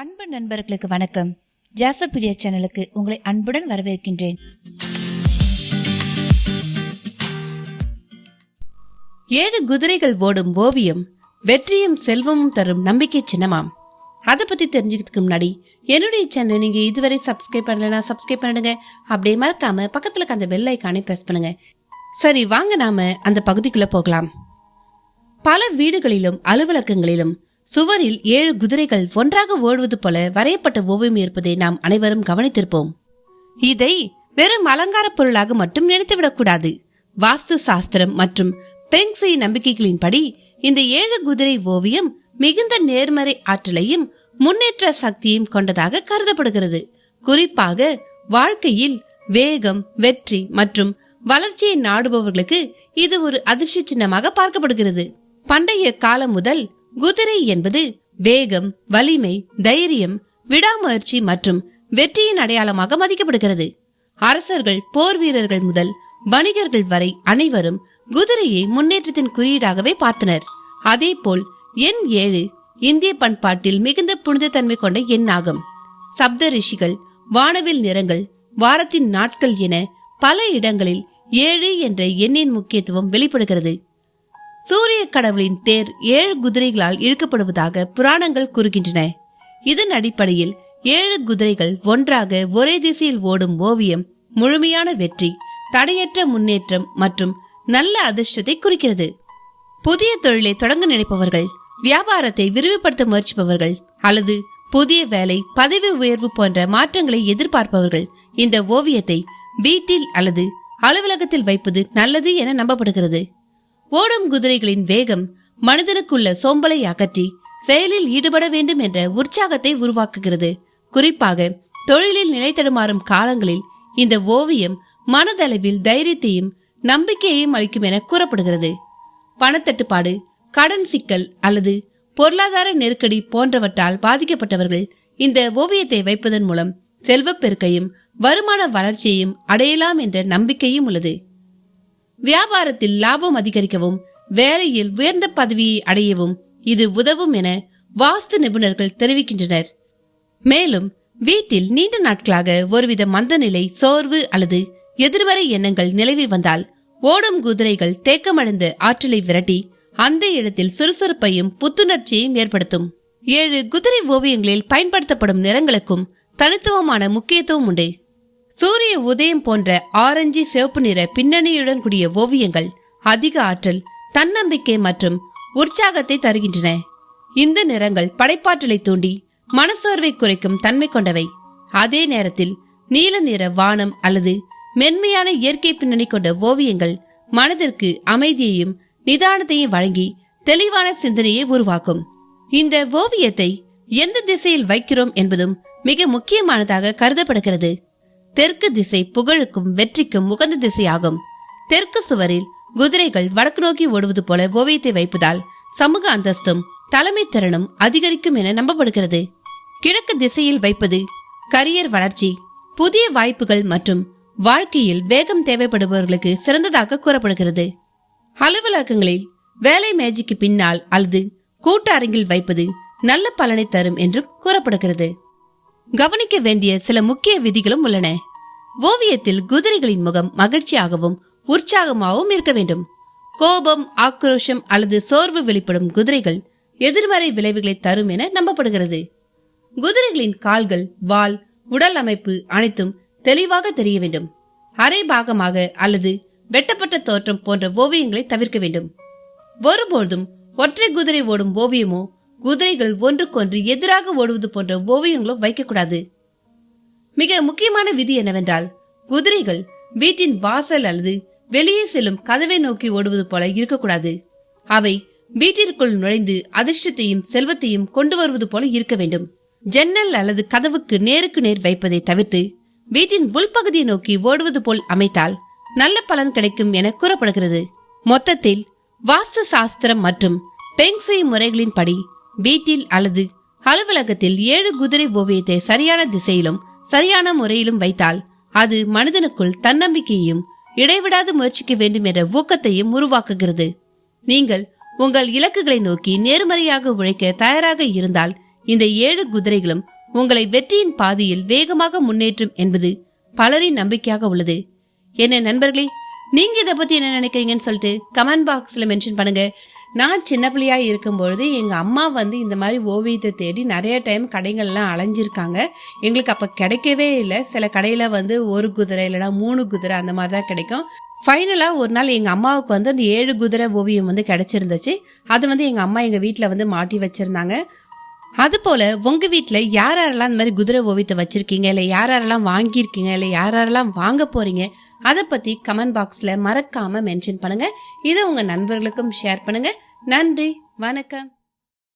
அன்பு நண்பர்களுக்கு வணக்கம். ஜாசபீடியா சேனலுக்கு உங்களை அன்புடன் வரவேற்கின்றேன். 7 குதிரைகள் ஓடும் ஓவியம் வெற்றியும் செல்வமும் தரும் நம்பிக்கை சின்னமாம். அதை பத்தி தெரிஞ்சுக்கிறதுக்கு முன்னாடி என்னுடைய சேனலை நீங்க இதுவரை சப்ஸ்கிரைப் பண்ணலனா சப்ஸ்கிரைப் பண்ணிடுங்க. அப்படியே மறக்காம பக்கத்துல அந்த பெல் ஐகானை பிரஸ் பண்ணுங்க. சரி, வாங்க நாம அந்த பகுதிக்குள்ள போகலாம். பல வீடுகளிலும் அலுவலகங்களிலும் சுவரில் 7 குதிரைகள் ஒன்றாக ஓடுவது போல வரையப்பட்ட ஓவியம் இருப்பதை நாம் அனைவரும் கவனித்திருப்போம். இதை வெறும் அலங்கார பொருளாக மட்டும் நினைத்துவிடக்கூடாது. வாஸ்து சாஸ்திரம் மற்றும் பெங் சுயி நம்பிக்கைகளின்படி இந்த 7 குதிரை ஓவியம் மிகுந்த நேர்மறை ஆற்றலையும் முன்னேற்ற சக்தியையும் கொண்டதாக கருதப்படுகிறது. குறிப்பாக வாழ்க்கையில் வேகம், வெற்றி மற்றும் வளர்ச்சியை நாடுபவர்களுக்கு இது ஒரு அதிர்ஷ்ட சின்னமாக பார்க்கப்படுகிறது. பண்டைய காலம் முதல் குதிரை என்பது வேகம், வலிமை, தைரியம், விடாமுயற்சி மற்றும் வெற்றியின் அடையாளமாக மதிக்கப்படுகிறது. அரசர்கள், போர் வீரர்கள் முதல் வணிகர்கள் வரை அனைவரும் குதிரையை முன்னேற்றத்தின் குறியீடாகவே பார்த்தனர். அதேபோல் எண் 7 இந்திய பண்பாட்டில் மிகுந்த புனித தன்மை கொண்ட எண் ஆகும். சப்த ரிஷிகள், வானவில் நிறங்கள், வாரத்தின் நாட்கள் என பல இடங்களில் 7 என்ற எண்ணின் முக்கியத்துவம் வெளிப்படுகிறது. சூரிய கடவுளின் தேர் 7 குதிரைகளால் இழுக்கப்படுவதாக புராணங்கள் கூறுகின்றன. இதன் அடிப்படையில் 7 குதிரைகள் ஒன்றாக ஒரே திசையில் ஓடும் ஓவியம் முழுமையான வெற்றி, தடையற்ற முன்னேற்றம் மற்றும் நல்ல அதிர்ஷ்டத்தை குறிக்கிறது. புதிய தொழிலை தொடங்க நினைப்பவர்கள், வியாபாரத்தை விரிவுபடுத்த முயற்சிப்பவர்கள் அல்லது புதிய வேலை, பதவி உயர்வு போன்ற மாற்றங்களை எதிர்பார்ப்பவர்கள் இந்த ஓவியத்தை வீட்டில் அல்லது அலுவலகத்தில் வைப்பது நல்லது என நம்பப்படுகிறது. ஓடும் குதிரைகளின் வேகம் மனிதனுக்குள்ள சோம்பலை அகற்றி செயலில் ஈடுபட வேண்டும் என்ற உற்சாகத்தை உருவாக்குகிறது. குறிப்பாக தொழிலில் நிலை தடுமாறும் காலங்களில் இந்த ஓவியம் மனதளவில் தைரியத்தையும் நம்பிக்கையையும் அளிக்கும் என கூறப்படுகிறது. பணத்தட்டுப்பாடு, கடன் சிக்கல் அல்லது பொருளாதார நெருக்கடி போன்றவற்றால் பாதிக்கப்பட்டவர்கள் இந்த ஓவியத்தை வைப்பதன் மூலம் செல்வப்பெருக்கையும் வருமான வளர்ச்சியையும் அடையலாம் என்ற நம்பிக்கையும் உள்ளது. வியாபாரத்தில் லாபம் அதிகரிக்கவும் வேலையில் உயர்ந்த பதவியை அடையவும் இது உதவும் என வாஸ்து நிபுணர்கள் தெரிவிக்கின்றனர். மேலும் வீட்டில் நீண்ட நாட்களாக ஒருவித மந்தநிலை, சோர்வு அல்லது எதிர்மறை எண்ணங்கள் நிலவி வந்தால் ஓடும் குதிரைகள் தேக்கமடைந்த ஆற்றலை விரட்டி அந்த இடத்தில் சுறுசுறுப்பையும் புத்துணர்ச்சியையும் ஏற்படுத்தும். 7 குதிரை ஓவியங்களில் பயன்படுத்தப்படும் நிறங்களுக்கும் தனித்துவமான முக்கியத்துவம் உண்டு. சூரிய உதயம் போன்ற ஆரஞ்சு சிவப்பு நிற பின்னணியுடன் கூடிய ஓவியங்கள் அதிக ஆற்றல், தன்னம்பிக்கை மற்றும் உற்சாகத்தை தருகின்றன. இந்த நிறங்கள் படைப்பாற்றலை தூண்டி மனசோர்வை குறைக்கும் தன்மை கொண்டவை. அதே நேரத்தில் நீல நிற வானம் அல்லது மென்மையான இயற்கை பின்னணி கொண்ட ஓவியங்கள் மனதிற்கு அமைதியையும் நிதானத்தையும் வழங்கி தெளிவான சிந்தனையை உருவாக்கும். இந்த ஓவியத்தை எந்த திசையில் வைக்கிறோம் என்பதும் மிக முக்கியமானதாக கருதப்படுகிறது. தெற்கு திசை புகழுக்கும் வெற்றிக்கும் உகந்த திசையாகும். தெற்கு சுவரில் குதிரைகள் வடக்கு நோக்கி ஓடுவது போல ஓவியத்தை வைப்பதால் சமூக அந்தஸ்தும் தலைமை திறனும் அதிகரிக்கும் என நம்பப்படுகிறது. கிழக்கு திசையில் வைப்பது கரியர் வளர்ச்சி, புதிய வாய்ப்புகள் மற்றும் வாழ்க்கையில் வேகம் தேவைப்படுபவர்களுக்கு சிறந்ததாக கூறப்படுகிறது. அலுவலகங்களில் வேலை மேஜைக்கு பின்னால் அல்லது கூட்ட அரங்கில் வைப்பது நல்ல பலனை தரும் என்றும் கூறப்படுகிறது. கவனிக்க வேண்டிய சில முக்கிய விதிகளும் உள்ளன. ஓவியத்தில் குதிரைகளின் முகம் மகிழ்ச்சியாகவும் உற்சாகமாகவும் இருக்க வேண்டும். கோபம், ஆக்ரோஷம் அல்லது சோர்வு வெளிப்படும் குதிரைகள் எதிர்மறை விளைவுகளை தரும் என நம்பப்படுகிறது. குதிரைகளின் கால்கள், வால், உடல் அமைப்பு அனைத்தும் தெளிவாக தெரிய வேண்டும். அரை பாகமாக அல்லது வெட்டப்பட்ட தோற்றம் போன்ற ஓவியங்களை தவிர்க்க வேண்டும். ஒருபோதும் ஒற்றை குதிரை ஓடும் ஓவியமோ குதிரைகள் ஒன்றுக்கொன்று எதிராக ஓடுவது போன்ற ஓவியங்களோ வைக்கக்கூடாது. மிக முக்கியமான விதி என்னவென்றால், குதிரைகள் வீட்டின் வாசல் அல்லது வெளியே செல்லும் கதவை நோக்கி ஓடுவது போல இருக்கக்கூடாது. அவை வீட்டிற்குள் நுழைந்து அதிர்ஷ்டத்தையும் செல்வத்தையும் கொண்டு வருவது போல இருக்க வேண்டும். ஜன்னல் அல்லது கதவுக்கு நேருக்கு நேர் வைப்பதை தவிர்த்து வீட்டின் உள்பகுதியை நோக்கி ஓடுவது போல் அமைத்தால் நல்ல பலன் கிடைக்கும் என கூறப்படுகிறது. மொத்தத்தில் வாஸ்து சாஸ்திரம் மற்றும் பெங் சுயி முறைகளின் படி வீட்டில் அல்லது அலுவலகத்தில் 7 குதிரை ஓவியத்தை சரியான திசையிலும் சரியான முறையிலும் வைத்தால் அது மனிதனுக்குள் தன்னம்பிக்கையையும் இடைவிடாது முயற்சிக்க வேண்டும் என்ற ஊக்கத்தையும் உருவாக்குகிறது. நீங்கள் உங்கள் இலக்குகளை நோக்கி நேர்மறையாக உழைக்க தயாராக இருந்தால் இந்த 7 குதிரைகளும் உங்களை வெற்றியின் பாதையில் வேகமாக முன்னேற்றும் என்பது பலரின் நம்பிக்கையாக உள்ளது. என்ன நண்பர்களே, நீங்க இதை பத்தி என்ன நினைக்கிறீங்கன்னு சொல்லிட்டு கமெண்ட் பாக்ஸ்ல மென்ஷன் பண்ணுங்க. நான் சின்ன பிள்ளையா இருக்கும்பொழுது எங்க அம்மா இந்த மாதிரி ஓவியத்தை தேடி நிறைய டைம் கடைகள்லாம் அலைஞ்சிருக்காங்க. எங்களுக்கு அப்ப கிடைக்கவே இல்லை. சில கடையில 1 குதிரை இல்லைன்னா 3 குதிரை அந்த மாதிரி தான் கிடைக்கும். ஃபைனலா ஒரு நாள் எங்க அம்மாவுக்கு அந்த 7 குதிரை ஓவியம் கிடைச்சிருந்துச்சு. அது எங்க அம்மா எங்க வீட்டுல மாட்டி வச்சிருந்தாங்க. அது போல உங்க வீட்டுல யாரெல்லாம் இந்த மாதிரி குதிரை ஓவியத்தை வச்சிருக்கீங்க, இல்ல யாரெல்லாம் வாங்கியிருக்கீங்க, இல்ல யாரெல்லாம் வாங்க போறீங்க, அதை பத்தி கமெண்ட் பாக்ஸ்ல மறக்காம மென்ஷன் பண்ணுங்க. இதை உங்க நண்பர்களுக்கும் ஷேர் பண்ணுங்க. நன்றி, வணக்கம்.